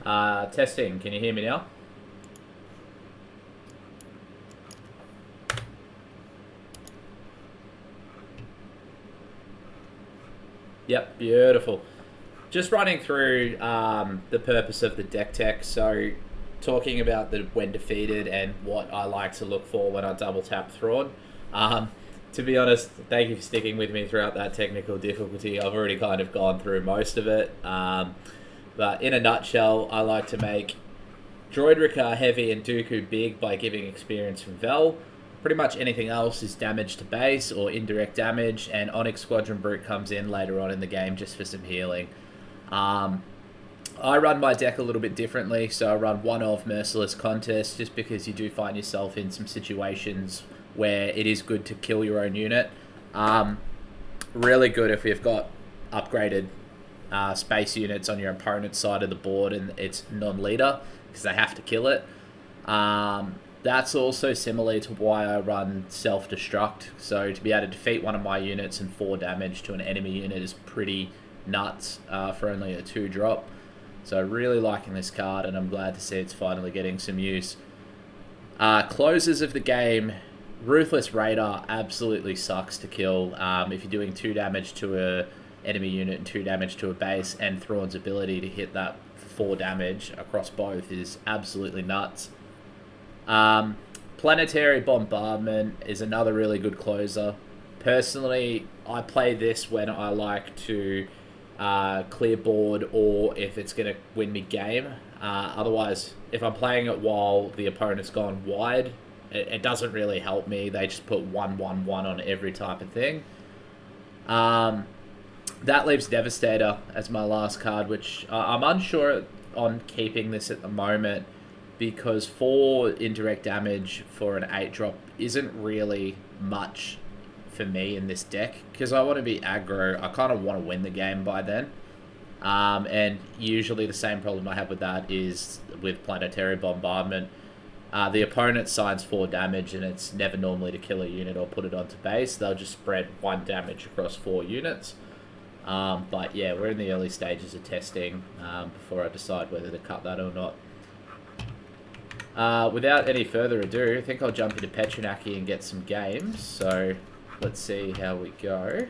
Testing, can you hear me now? Yep, beautiful. Just running through the purpose of the deck tech. So, talking about the when defeated and what I like to look for when I double tap Thrawn. To be honest, thank you for sticking with me throughout that technical difficulty. I've already kind of gone through most of it. But in a nutshell, I like to make Droidrica heavy and Dooku big by giving experience from Vel. Pretty much anything else is damage to base or indirect damage, and Onyx Squadron Brute comes in later on in the game just for some healing. I run my deck a little bit differently, so I run one of Merciless Contest just because you do find yourself in some situations where it is good to kill your own unit. Really good if you've got upgraded space units on your opponent's side of the board and it's non-leader because they have to kill it. That's also similar to why I run Self-Destruct. So to be able to defeat one of my units and 4 damage to an enemy unit is pretty nuts for only a 2-drop. So really liking this card, and I'm glad to see it's finally getting some use. Closes of the game, Ruthless Raider absolutely sucks to kill. If you're doing 2 damage to a enemy unit and 2 damage to a base, and Thrawn's ability to hit that 4 damage across both is absolutely nuts. Planetary Bombardment is another really good closer. Personally, I play this when I like to clear board or if it's going to win me game. Otherwise, if I'm playing it while the opponent's gone wide, it doesn't really help me. They just put 1/1/1 on every type of thing. That leaves Devastator as my last card, which I'm unsure on keeping this at the moment because 4 indirect damage for an 8-drop isn't really much for me in this deck because I want to be aggro. I kind of want to win the game by then. And usually the same problem I have with that is with Planetary Bombardment. The opponent signs 4 damage and it's never normally to kill a unit or put it onto base. They'll just spread 1 damage across 4 units. But yeah, we're in the early stages of testing before I decide whether to cut that or not. Without any further ado, I think I'll jump into Petronaki and get some games. So let's see how we go.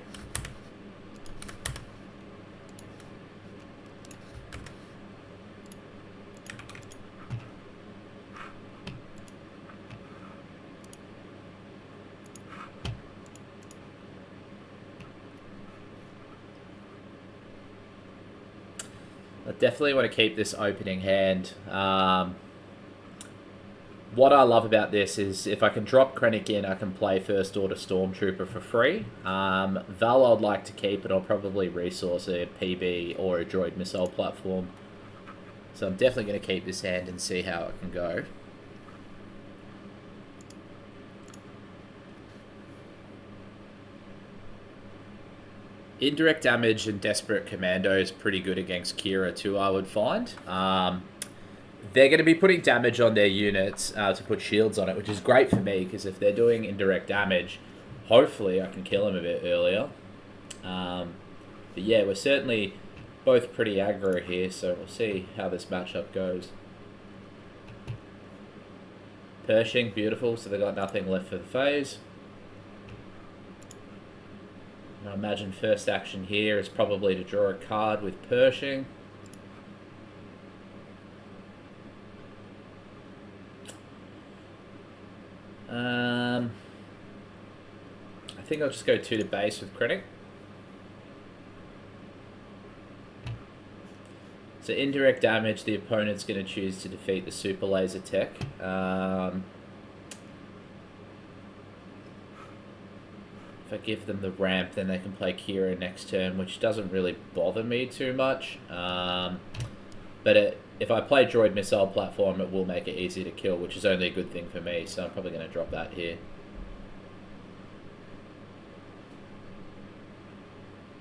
I definitely want to keep this opening hand. What I love about this is if I can drop Krennic in, I can play First Order Stormtrooper for free. Val I'd like to keep, but I'll probably resource a PB or a droid missile platform. So I'm definitely going to keep this hand and see how it can go. Indirect damage and Desperate Commando is pretty good against Qi'Ra too, I would find. They're going to be putting damage on their units to put shields on it, which is great for me, because if they're doing indirect damage, hopefully I can kill them a bit earlier. But yeah, we're certainly both pretty aggro here, so we'll see how this matchup goes. Pershing, beautiful, so they've got nothing left for the phase. I imagine first action here is probably to draw a card with Pershing. I think I'll just go 2 to base with Krennic. So indirect damage, the opponent's going to choose to defeat the super laser tech. If I give them the ramp, then they can play Qi'Ra next turn, which doesn't really bother me too much. But if I play Droid Missile Platform, it will make it easy to kill, which is only a good thing for me, so I'm probably going to drop that here.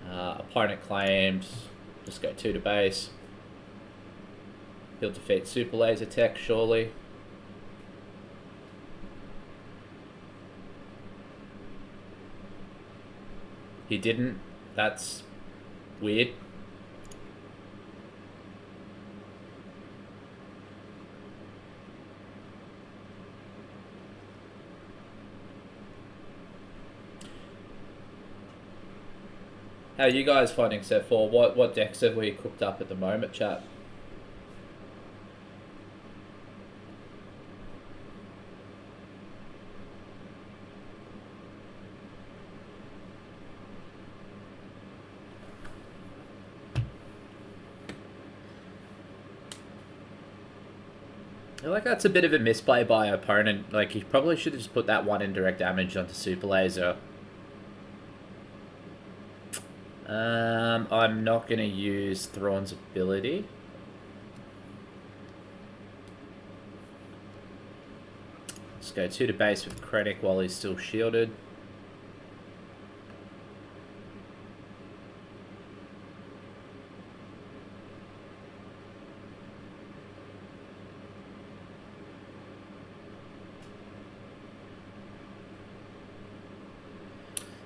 Opponent claims, just go 2 to base. He'll defeat Super Laser Tech, surely. He didn't. That's weird. How are you guys finding set 4? What decks have we cooked up at the moment, chat? I feel like that's a bit of a misplay by opponent. Like, he probably should have just put that one indirect damage onto Super Laser. I'm not going to use Thrawn's ability. Let's go 2 to base with Krennic while he's still shielded.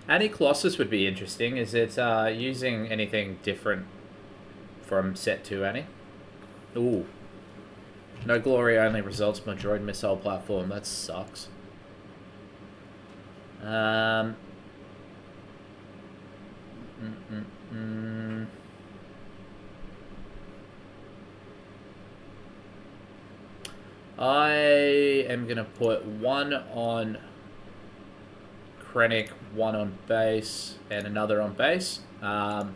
Anti-Colossus would be interesting. Is it using anything different from set 2, Annie? Ooh. No glory only results my droid missile platform. That sucks. I am going to put 1 on Krennic, 1 on base, and another on base. What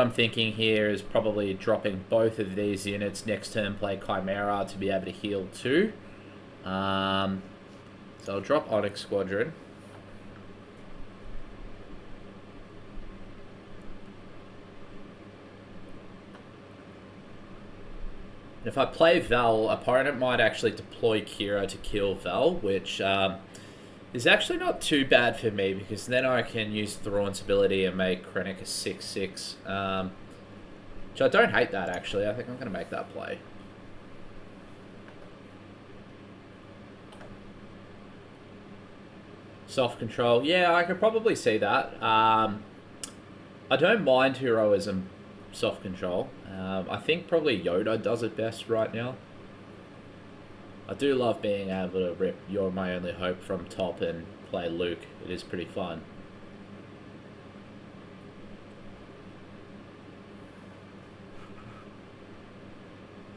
I'm thinking here is probably dropping both of these units next turn, play Qi'Ra to be able to heal 2. So I'll drop Onyx Squadron. If I play Val, opponent might actually deploy Qi'Ra to kill Val, which is actually not too bad for me, because then I can use Thrawn's ability and make Krennic a 6/6. Which I don't hate that, actually. I think I'm going to make that play. Soft control. Yeah, I could probably see that. I don't mind heroism soft control. I think probably Yoda does it best right now. I do love being able to rip You're My Only Hope from top and play Luke. It is pretty fun.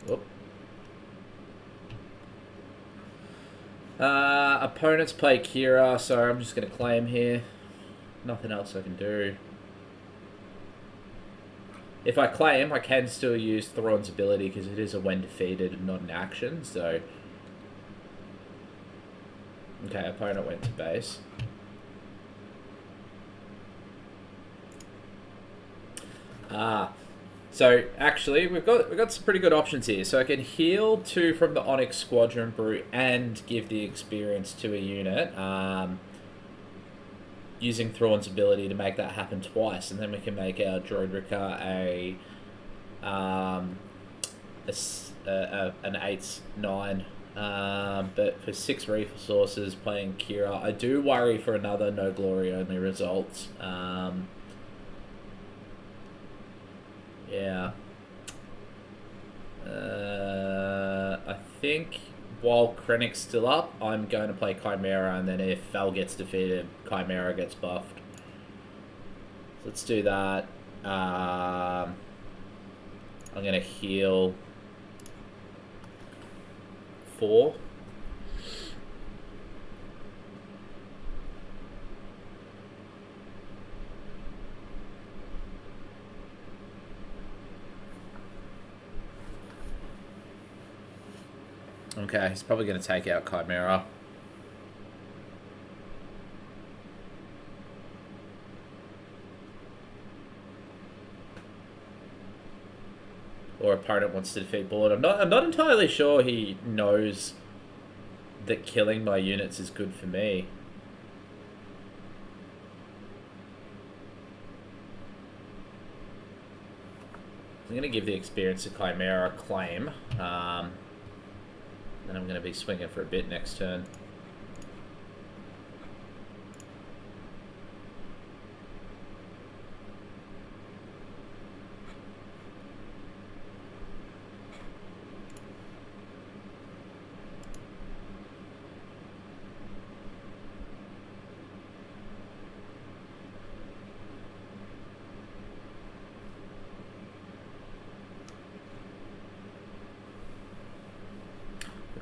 Whoop. Opponents play Qi'Ra, so I'm just going to claim here. Nothing else I can do. If I claim, I can still use Thrawn's ability because it is a when defeated and not an action, so... Okay, opponent went to base. So actually we've got some pretty good options here. So I can heal 2 from the Onyx Squadron Brute and give the experience to a unit, using Thrawn's ability to make that happen twice, and then we can make our Droidrika an 8/9. But for 6 resources playing Qi'Ra, I do worry for another no glory only results. Yeah. I think while Krennic's still up, I'm going to play Qi'Ra, and then if Val gets defeated, Qi'Ra gets buffed. So let's do that. I'm going to heal 4. Okay, he's probably going to take out Qi'Ra. Or opponent wants to defeat Bullet. I'm not entirely sure he knows that killing my units is good for me. I'm going to give the experience to Qi'Ra, claim. Then I'm going to be swinging for a bit next turn.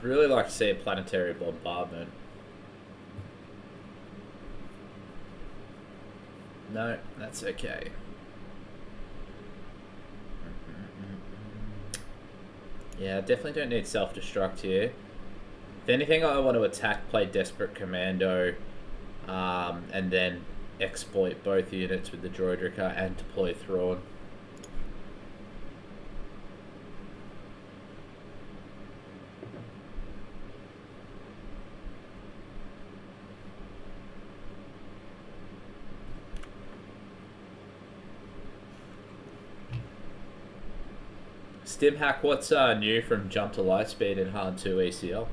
really like to see a planetary bombardment. No, that's okay. Yeah, definitely don't need self-destruct here. If anything, I want to attack, play Desperate Commando, and then exploit both units with the Droidrica and deploy Thrawn. Stimhack, what's new from Jump to Lightspeed in Han2 ECL?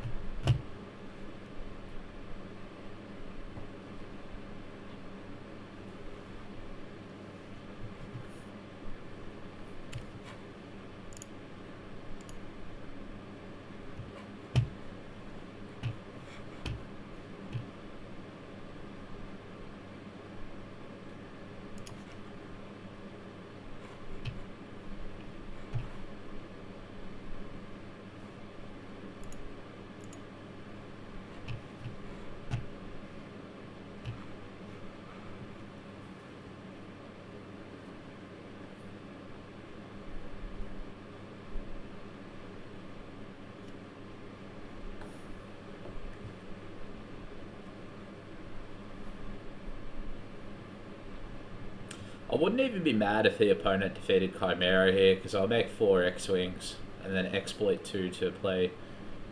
I wouldn't even be mad if the opponent defeated Qi'Ra here, because I'll make 4 X-Wings and then exploit 2 to play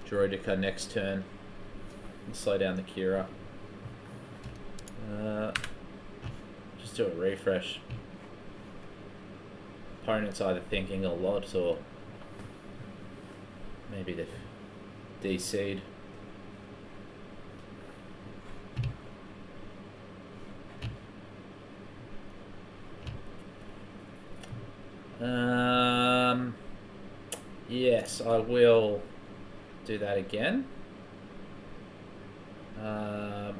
Droideka next turn and slow down the Qi'Ra. Just do a refresh. Opponent's either thinking a lot or maybe they've DC'd. Yes, I will do that again. Right.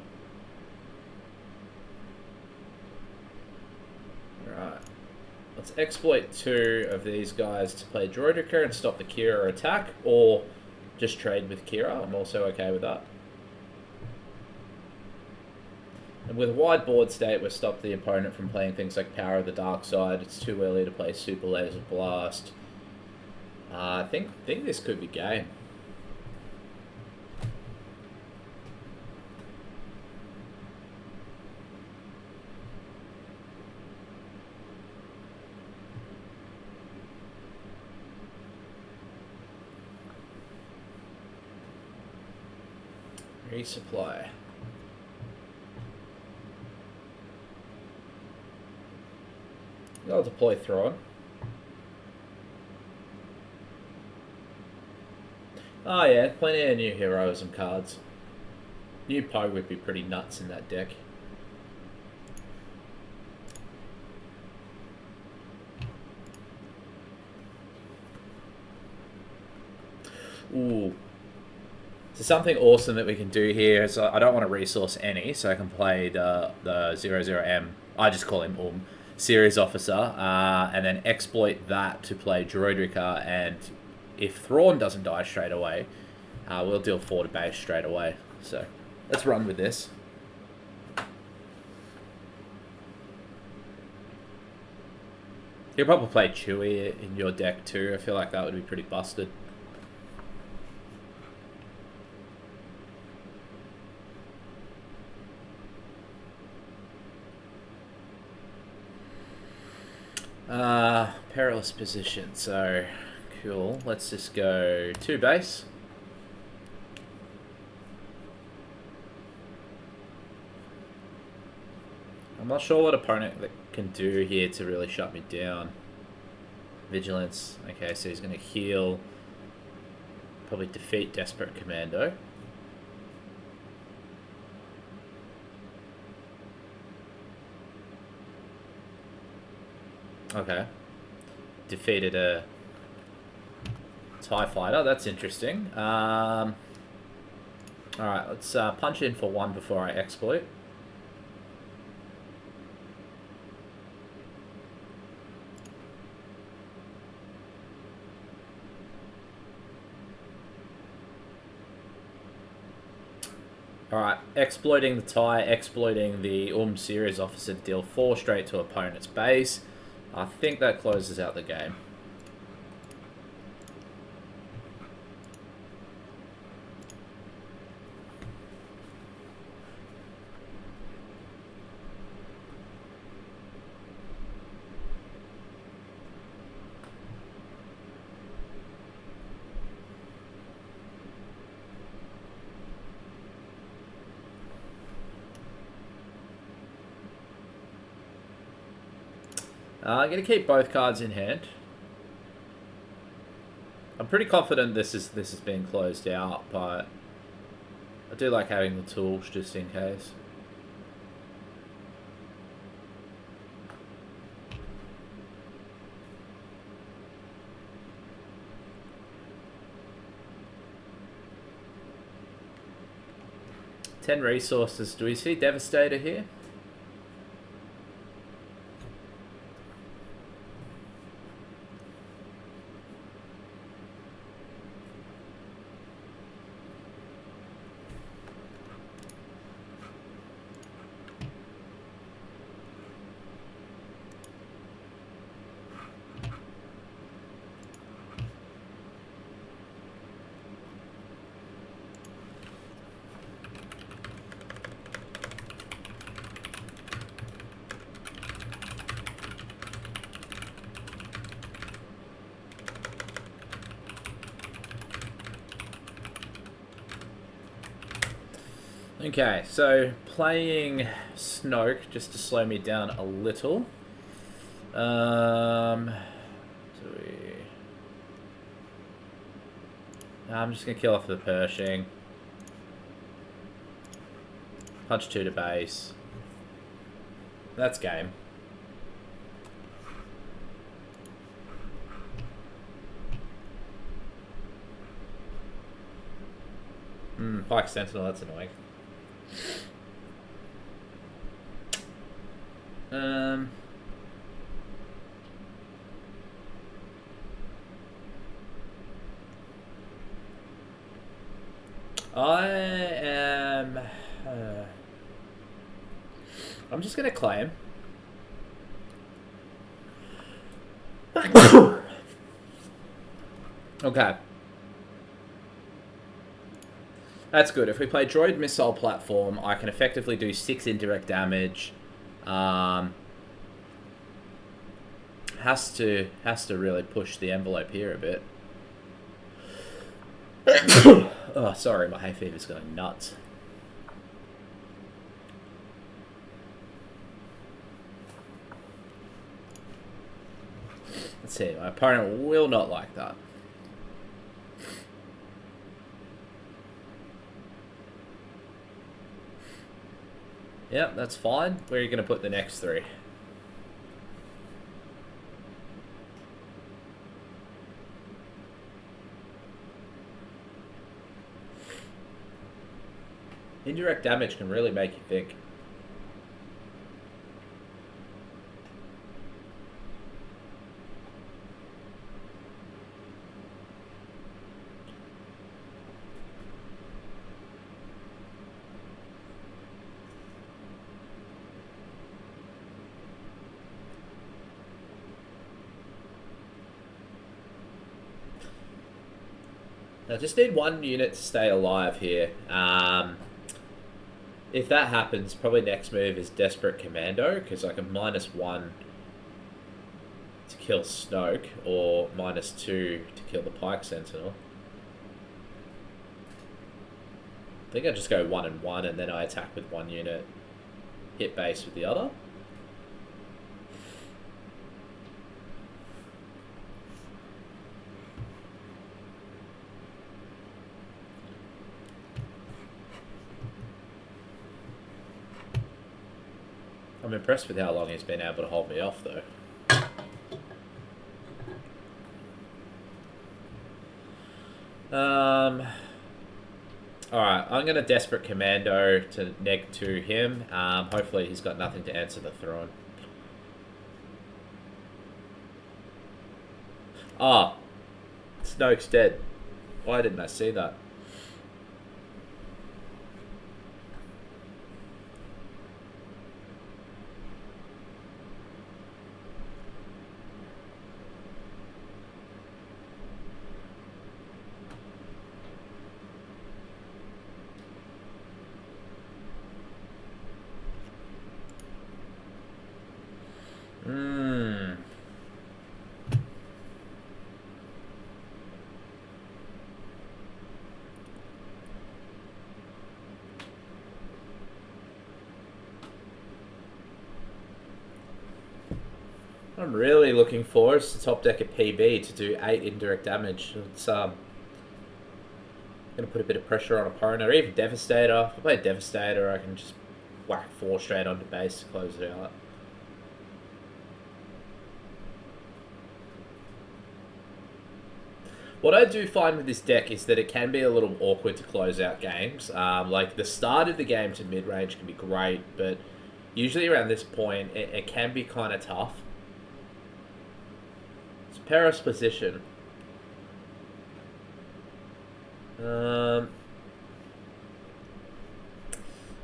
Let's exploit 2 of these guys to play Droideka and stop the Qi'Ra attack, or just trade with Qi'Ra. I'm also okay with that. And with wide board state, we've stopped the opponent from playing things like Power of the Dark Side. It's too early to play Super Laser Blast. I think this could be game. Resupply. I'll deploy Thrawn. Oh yeah, plenty of new heroes and cards. New Poe would be pretty nuts in that deck. Ooh. So something awesome that we can do here is I don't want to resource any, so I can play the 00M, I just call him series officer, and then exploit that to play Droidrica, and if Thrawn doesn't die straight away, we'll deal 4 to base straight away. So let's run with this. You'll probably play Chewie in your deck too. I feel like that would be pretty busted. Perilous position, so cool. Let's just go 2 base. I'm not sure what opponent can do here to really shut me down. Vigilance. Okay, so he's going to heal. Probably defeat Desperate Commando. Okay. Defeated a TIE fighter. That's interesting. Alright, let's punch in for 1 before I exploit. Alright, exploiting the tie, exploiting the series officer to deal 4 straight to opponent's base. I think that closes out the game. I'm going to keep both cards in hand. I'm pretty confident this is being closed out, but I do like having the tools just in case. Ten resources. Do we see Devastator here? Okay, so playing Snoke just to slow me down a little. I'm just going to kill off the Pershing. Punch 2 to base. That's game. Pike Sentinel, that's annoying. I'm just gonna claim. Okay. That's good. If we play Droid Missile Platform, I can effectively do 6 indirect damage. Has to really push the envelope here a bit. Oh, sorry, my hay fever's going nuts. Let's see, my opponent will not like that. Yep, that's fine. Where are you going to put the next 3? Indirect damage can really make you think. I just need 1 unit to stay alive here. If that happens, probably next move is Desperate Commando, because I can -1 to kill Snoke, or -2 to kill the Pike Sentinel. I think I just go 1 and 1, and then I attack with 1 unit, hit base with the other. I'm impressed with how long he's been able to hold me off, though. Alright, I'm going to Desperate Commando to -2 him. Hopefully he's got nothing to answer the Thrawn. Ah, Snoke's dead. Why didn't I see that? Hmm. I'm really looking forward to top deck a PB to do 8 indirect damage. It's going to put a bit of pressure on opponent, or even Devastator. If I play Devastator, I can just whack 4 straight onto base to close it out. What I do find with this deck is that it can be a little awkward to close out games. Like the start of the game to mid-range can be great, but usually around this point, it can be kind of tough. It's Paris position. Well,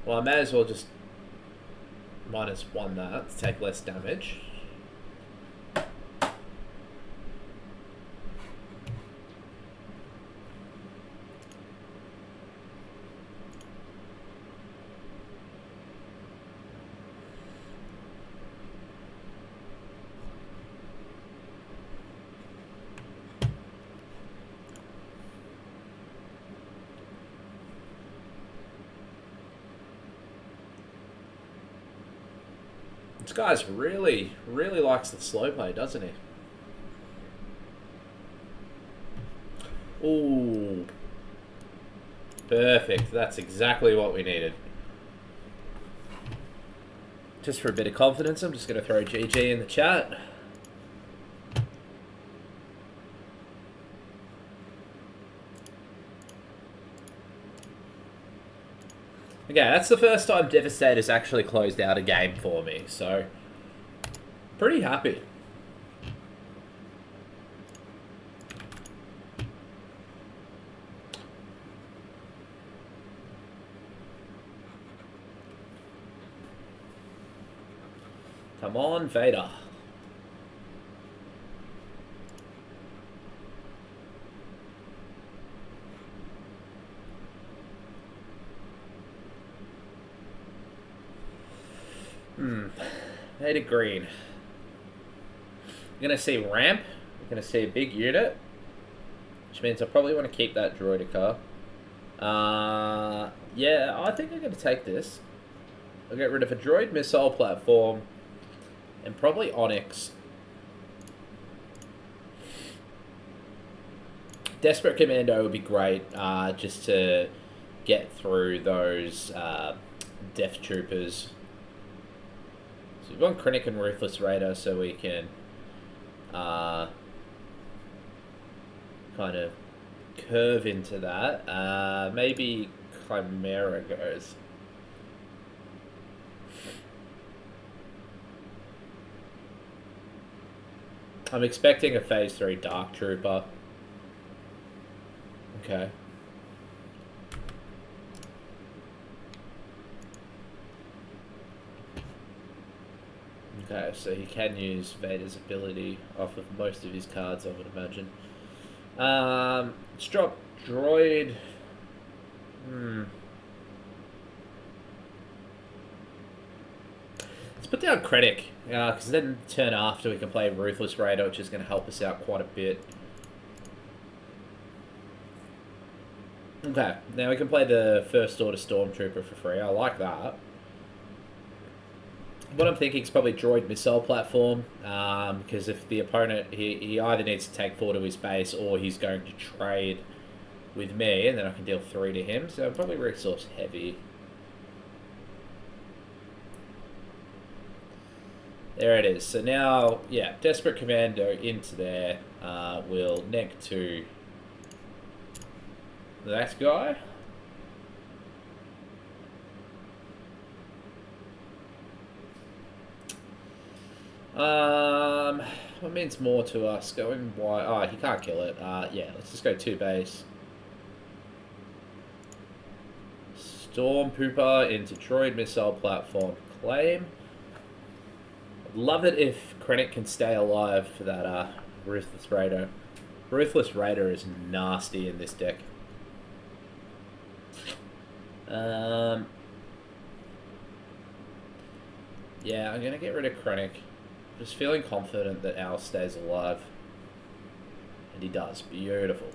I may as well just -1 that to take less damage. This guy's really likes the slow play, doesn't he? Ooh. Perfect. That's exactly what we needed. Just for a bit of confidence, I'm just going to throw GG in the chat. Okay, that's the first time Devastator's actually closed out a game for me, so pretty happy. Come on, Vader. Vader Green. You're going to see ramp. You're going to see a big unit. Which means I probably want to keep that Droidica. Yeah, I think I'm going to take this. I'll get rid of a droid missile platform. And probably Onyx. Desperate Commando would be great. Just to get through those Death Troopers. So we want Krennic and Ruthless Raider so we can kind of curve into that. Maybe Chimera goes. I'm expecting a Phase 3 Dark Trooper. Okay. Okay, so he can use Vader's ability off of most of his cards, I would imagine. Let's drop Droid. Let's put down Krennic, because then turn after we can play Ruthless Raider, which is going to help us out quite a bit. Okay, now we can play the First Order Stormtrooper for free. I like that. What I'm thinking is probably droid missile platform, because if the opponent, he either needs to take 4 to his base or he's going to trade with me, and then I can deal 3 to him, so probably resource heavy. There it is. So now, yeah, Desperate Commando into there. We'll neck to that guy. What means more to us? Going wide. Oh, he can't kill it. Yeah, let's just go 2 base. Storm Pooper into droid missile platform. Claim. I'd love it if Krennic can stay alive for that Ruthless Raider. Ruthless Raider is nasty in this deck. Yeah, I'm going to get rid of Krennic. Just feeling confident that Al stays alive. And he does. Beautiful.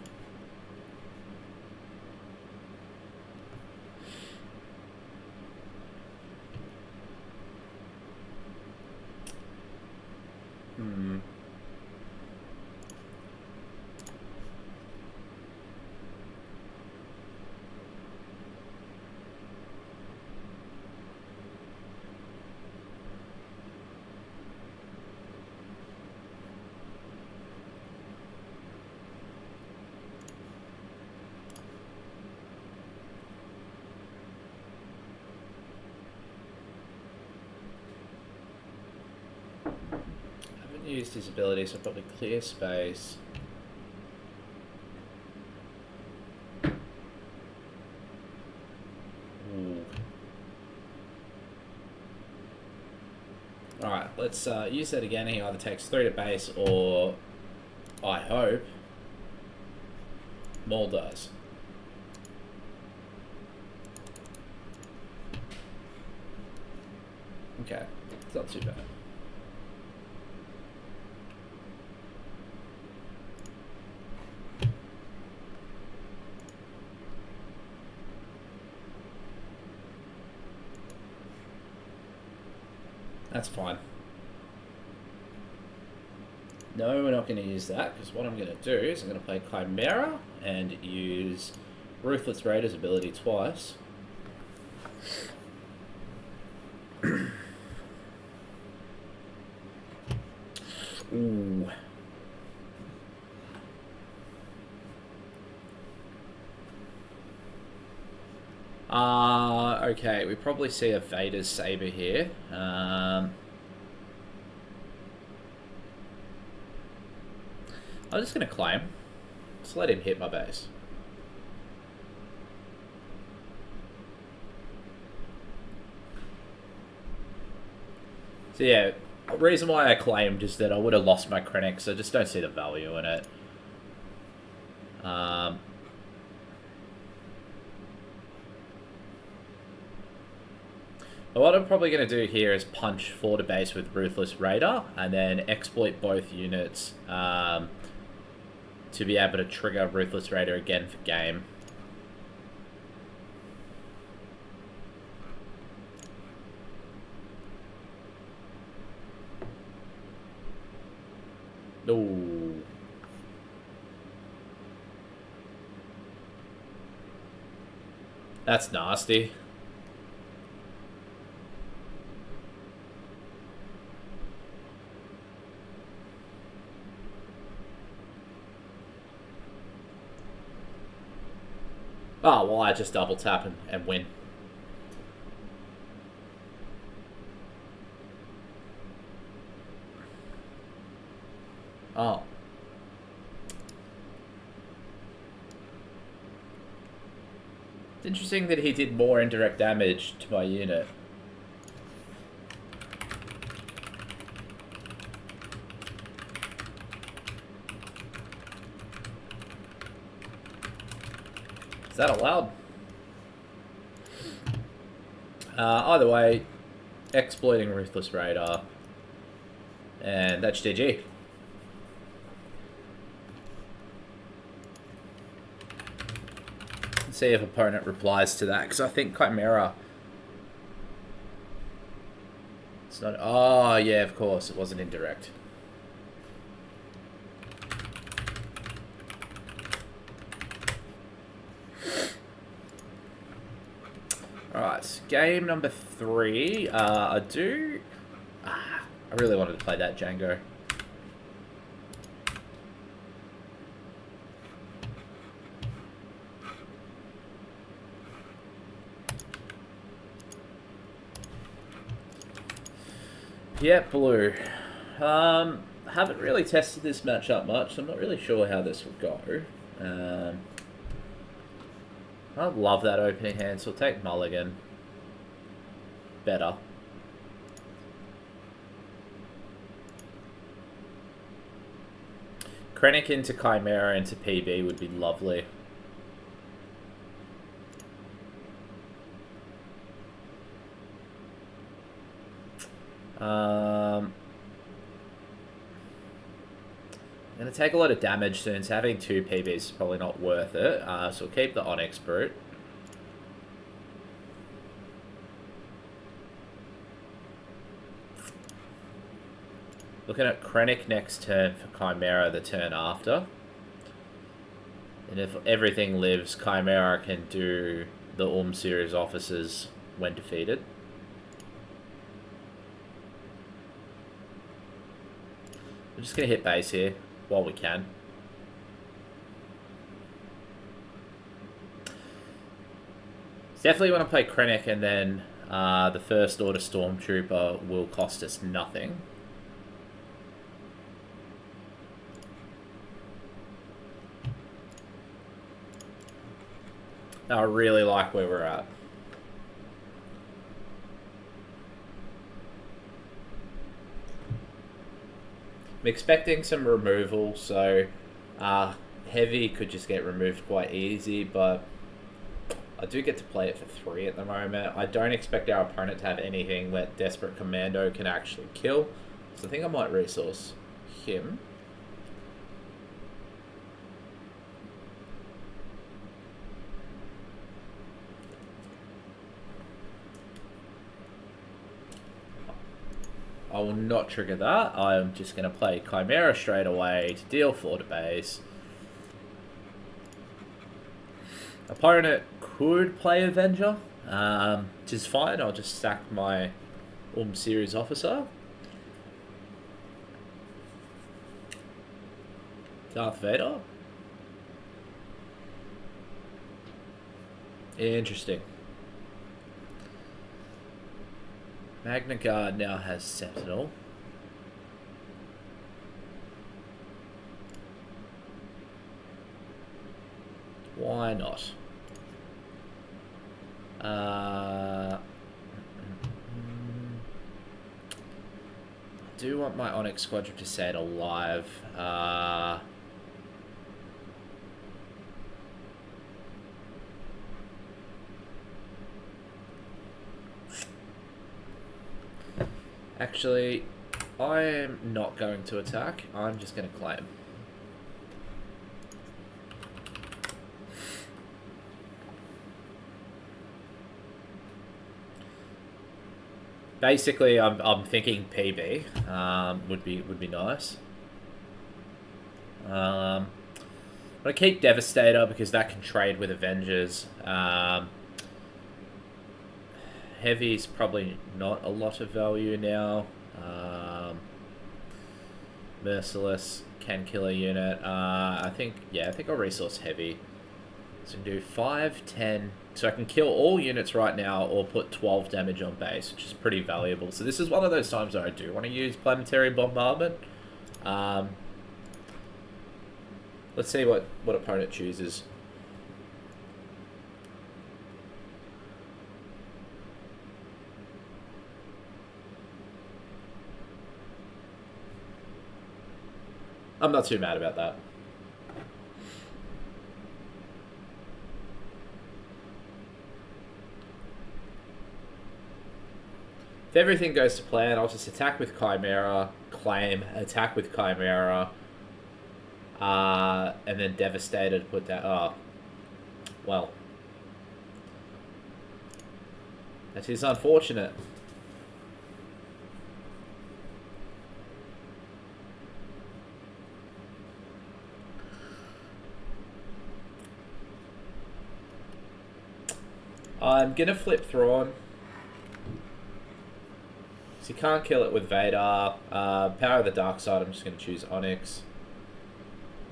Used his ability, so probably clear space. Alright, let's use that again. He either takes 3 to base or, I hope, Maul does. Okay, it's not too bad. That's fine. No, we're not going to use that, because what I'm going to do is I'm going to play Qi'Ra and use Ruthless Raider's ability twice. Ooh. Okay, we probably see a Vader's Saber here. I'm just going to claim. Just let him hit my base. So yeah, the reason why I claimed is that I would have lost my Krennic, so I just don't see the value in it. What I'm probably going to do here is punch 4 to base with Ruthless Raider, and then exploit both units to be able to trigger Ruthless Raider again for game. Ooh. That's nasty. Oh, well, I just double tap and win. Oh. It's interesting that he did more indirect damage to my unit. Is that allowed? Either way, exploiting Ruthless Raider. And that's GG. Let's see if opponent replies to that, because I think Qi'Ra... It's not... Oh, yeah, of course, it wasn't indirect. Alright, game number 3. I really wanted to play that Django. Piett Blue. Haven't really tested this matchup much, so I'm not really sure how this will go. I love that opening hand, so I'll take Mulligan. Better. Krennic into Qi'Ra into PB would be lovely. going to take a lot of damage soon, so having 2 PBs is probably not worth it. So we'll keep the Onyx Brute. Looking at Krennic next turn for Qi'Ra the turn after. And if everything lives, Qi'Ra can do the series officers when defeated. I'm just going to hit base here while we can. Definitely want to play Krennic, and then the First Order Stormtrooper will cost us nothing. I really like where we're at. I'm expecting some removal, so Heavy could just get removed quite easy, but I do get to play it for 3 at the moment. I don't expect our opponent to have anything that Desperate Commando can actually kill, so I think I might resource him. I will not trigger that. I'm just going to play Qi'Ra straight away to deal 4 to base. Opponent could play Avenger, which is fine. I'll just sack my series officer. Darth Vader. Interesting. Magna Guard now has Sentinel. Why not? I do want my Onyx Squadron to stay alive. Actually, I'm not going to attack. I'm just going to claim. Basically, I'm thinking PB would be nice. I'm gonna keep Devastator because that can trade with Avengers. Heavy's probably not a lot of value now. Merciless can kill a unit. I think I'll resource Heavy. So I can do 5, 10. So I can kill all units right now or put 12 damage on base, which is pretty valuable. So this is one of those times where I do want to use Planetary Bombardment. Let's see what opponent chooses. I'm not too mad about that. If everything goes to plan, I'll just attack with Qi'Ra, claim, attack with Qi'Ra, and then Devastated, put that... Oh, well. That is unfortunate. I'm gonna flip Thrawn. So you can't kill it with Vader. Power of the Dark Side, I'm just gonna choose Onyx.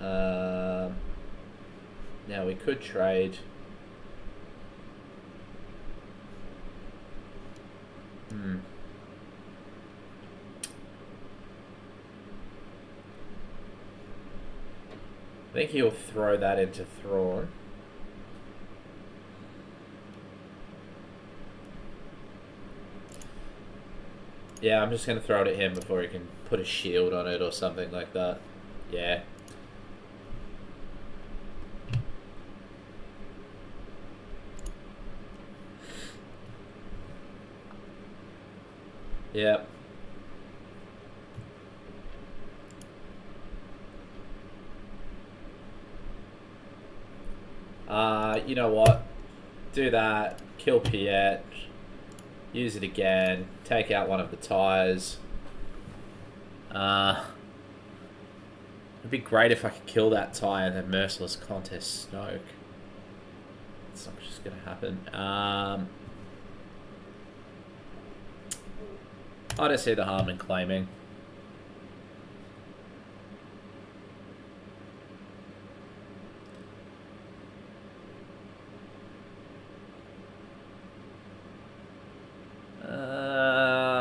Now we could trade. I think he'll throw that into Thrawn. Yeah, I'm just going to throw it at him before he can put a shield on it or something like that. Yeah. Yep. You know what? Do that. Kill Piett. Use it again. Take out one of the tires. It'd be great if I could kill that tire and then Merciless Contest Snoke. It's not just going to happen. I don't see the harm in claiming.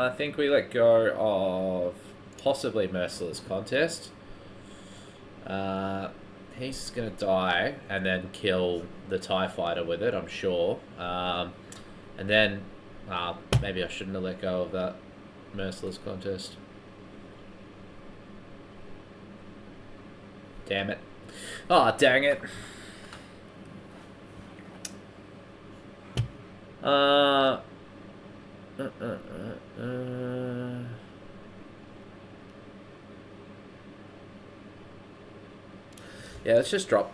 I think we let go of possibly Merciless Contest. He's going to die and then kill the TIE Fighter with it, I'm sure. And then maybe I shouldn't have let go of that Merciless Contest. Damn it. Oh, dang it. Yeah, let's just drop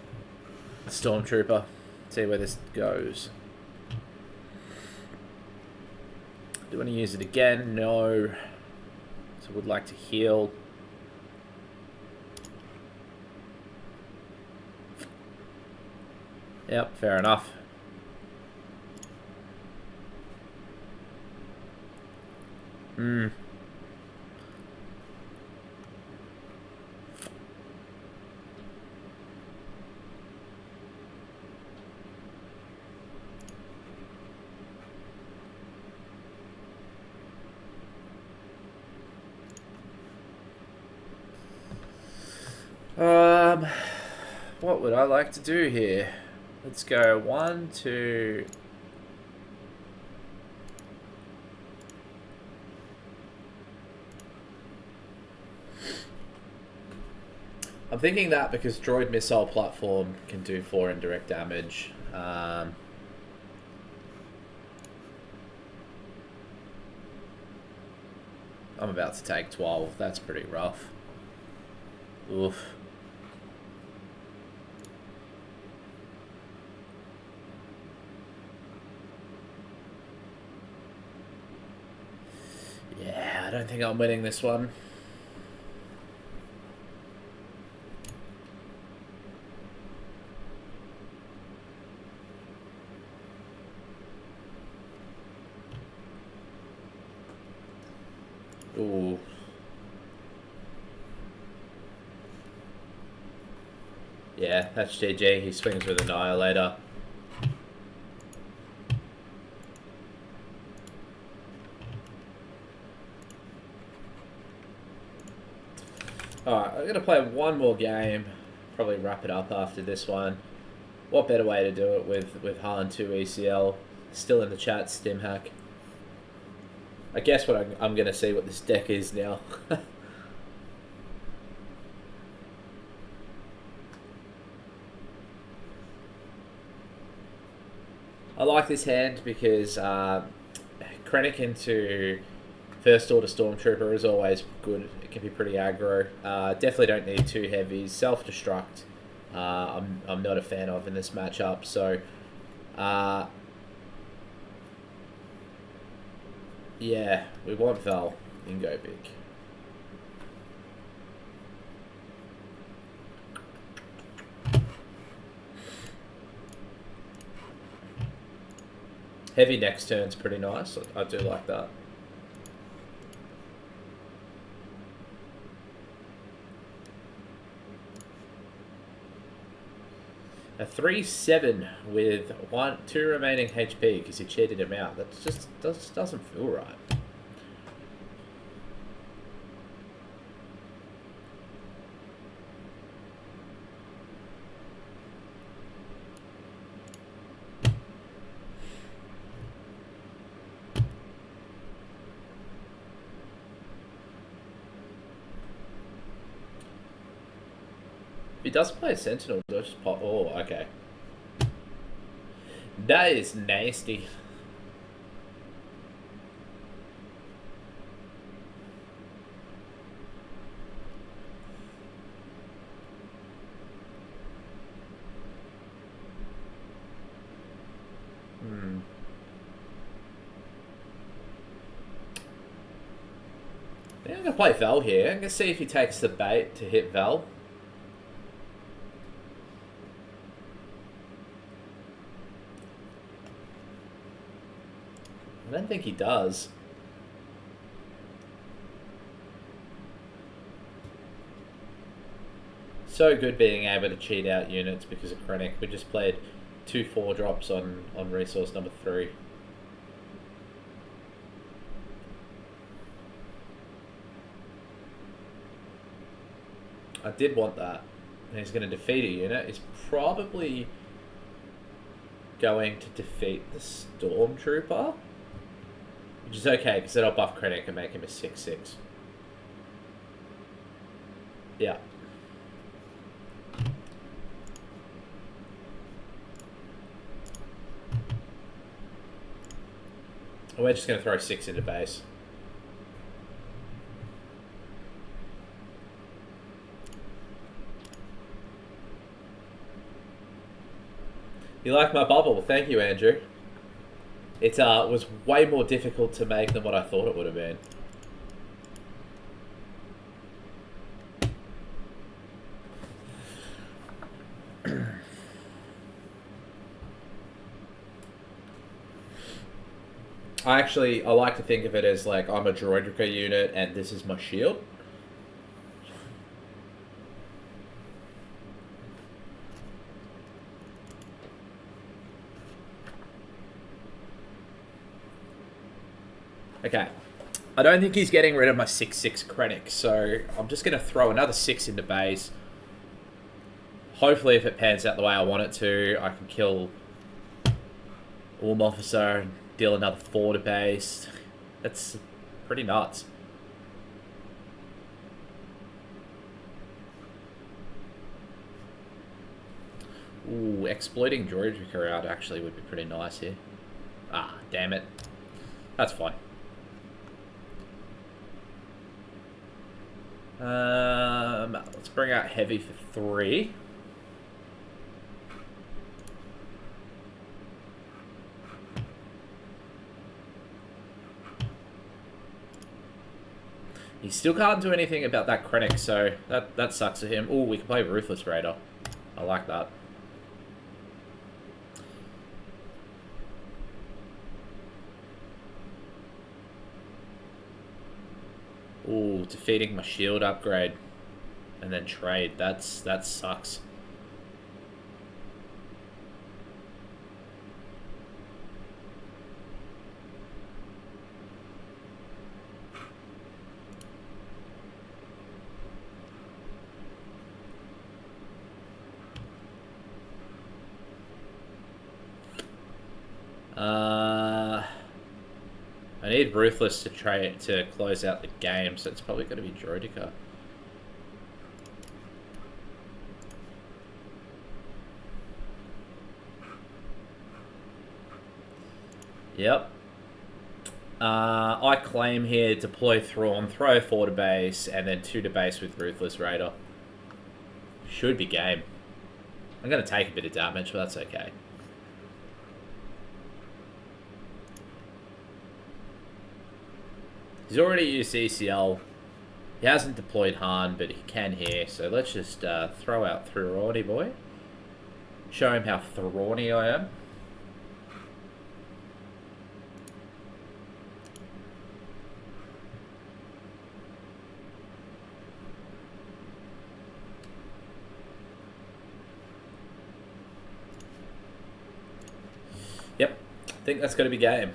the Stormtrooper. See where this goes. Do you want to use it again? No. So would like to heal. Yep, fair enough. What would I like to do here? Let's go 1, 2. I'm thinking that because droid missile platform can do 4 indirect damage. I'm about to take 12. That's pretty rough. Oof. Yeah, I don't think I'm winning this one. Ooh. Yeah, that's GG. He swings with Annihilator. Alright, I'm going to play one more game. Probably wrap it up after this one. What better way to do it with Han2 ECL? Still in the chat, Stimhack. I guess what I'm going to see what this deck is now. I like this hand because Krennic into First Order Stormtrooper is always good. It can be pretty aggro. Definitely don't need 2 heavies. Self-destruct I'm not a fan of in this matchup. So yeah, we want Val in Go Big. Heavy next turn's pretty nice. I do like that. A 3-7 with 2 remaining HP because you cheated him out. That just doesn't feel right. He does play a Sentinel, do I just pop? Oh, okay. That is nasty. I'm going to play Vel here. I'm going to see if he takes the bait to hit Vel. I don't think he does. So good being able to cheat out units because of Krennic. We just played 2 4-drops on resource number 3. I did want that. And he's going to defeat a unit. He's probably going to defeat the Stormtrooper. Which is okay, because then I'll buff Krennic and make him a 6/6. Yeah. We're just going to throw 6 into base. You like my bubble? Thank you, Andrew. It was way more difficult to make than what I thought it would have been. I like to think of it as like I'm a droidrica unit and this is my shield. Okay. I don't think he's getting rid of my 6/6 Krennic, so I'm just going to throw another 6 into base. Hopefully if it pans out the way I want it to, I can kill Officer and deal another 4 to base. That's pretty nuts. Ooh, exploiting droidrica out actually would be pretty nice here. Ah, damn it. That's fine. Let's bring out heavy for 3. He still can't do anything about that Krennic, so that sucks for him. Ooh, we can play Ruthless Raider. I like that. Ooh, defeating my shield upgrade. And then trade. That sucks. I need Ruthless to close out the game, so it's probably going to be Droidica. Yep. I claim here, deploy Thrawn, throw 4 to base, and then 2 to base with Ruthless Raider. Should be game. I'm going to take a bit of damage, but that's okay. He's already used ECL. He hasn't deployed Han, but he can here. So let's just throw out Thrawny boy. Show him how Thrawny I am. Yep, I think that's going to be game.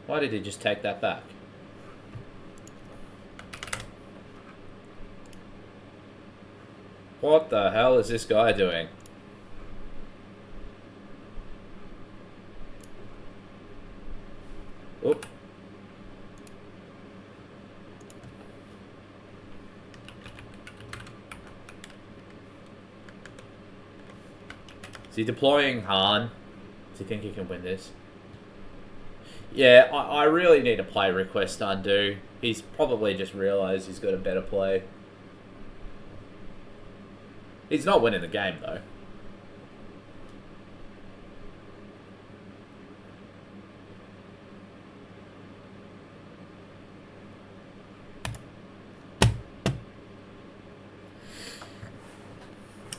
Why did he just take that back? What the hell is this guy doing? Oop. Is he deploying Han? Does he think he can win this? Yeah, I really need a play request undo. He's probably just realised he's got a better play. He's not winning the game, though.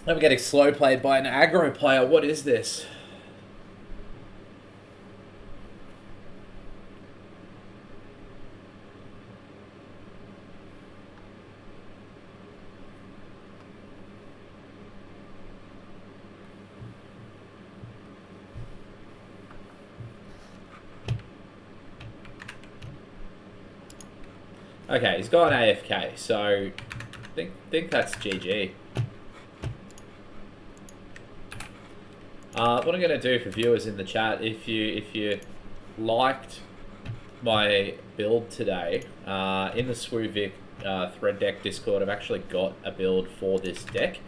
I'm getting slow played by an aggro player. What is this? Okay, he's gone AFK, so think that's GG. What I'm going to do for viewers in the chat, if you liked my build today, in the SWU-Vic thread deck Discord, I've actually got a build for this deck.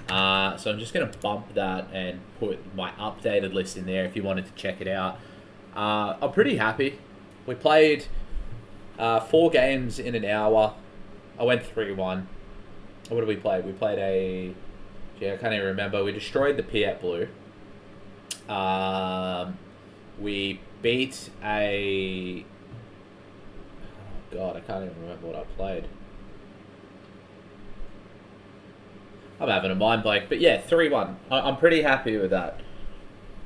So I'm just going to bump that and put my updated list in there if you wanted to check it out. I'm pretty happy. We played 4 games in an hour. I went 3-1. What did we play? We played I can't even remember. We destroyed the Piett Blue. We beat a... Oh God, I can't even remember what I played. I'm having a mind blank. But yeah, 3-1. I'm pretty happy with that.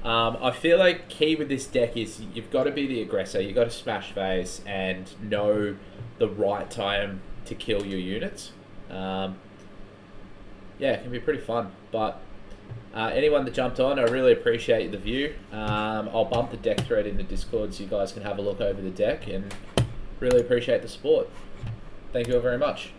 I feel like key with this deck is you've got to be the aggressor. You've got to smash phase and know the right time to kill your units. Yeah, it can be pretty fun. But anyone that jumped on, I really appreciate the view. I'll bump the deck thread in the Discord so you guys can have a look over the deck, and really appreciate the support. Thank you all very much.